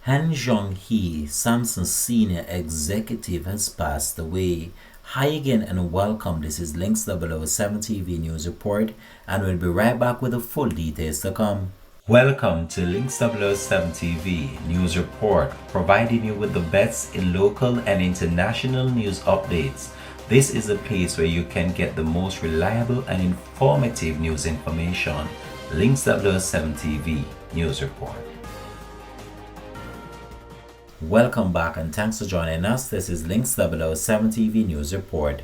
Jong-Hee, Samsung's senior executive, has passed away. Hi again and welcome. This is Links 007 TV News Report, and we'll be right back with the full details to come. Welcome to Links 007 TV News Report, providing you with the best in local and international news updates. This is a place where you can get the most reliable and informative news information. Links 007 TV News Report. Welcome back and thanks for joining us. This is Links 007 TV News Report.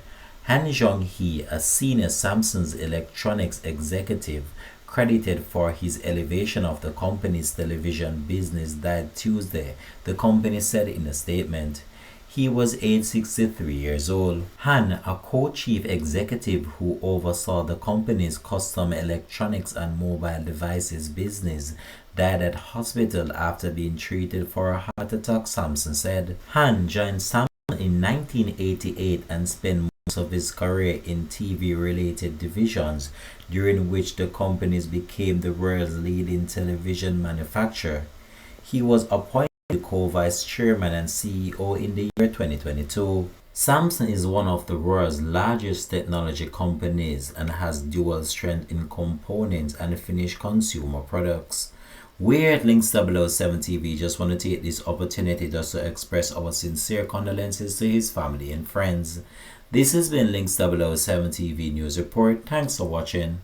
Jong-Hee, a senior Samsung's electronics executive credited for his elevation of the company's television business, died Tuesday, the company said in a statement. He was aged 63 years old. Han, a co-chief executive who oversaw the company's custom electronics and mobile devices business, died at hospital after being treated for a heart attack, Samsung said. Han joined Samsung in 1988 and spent most of his career in TV-related divisions, during which the companies became the world's leading television manufacturer. He was appointed co-vice chairman and CEO in the year 2022. Samsung is one of the world's largest technology companies and has dual strength in components and finished consumer products. We at Links 007 TV just want to take this opportunity just to express our sincere condolences to his family and friends. This has been Links 007 TV News Report. Thanks for watching.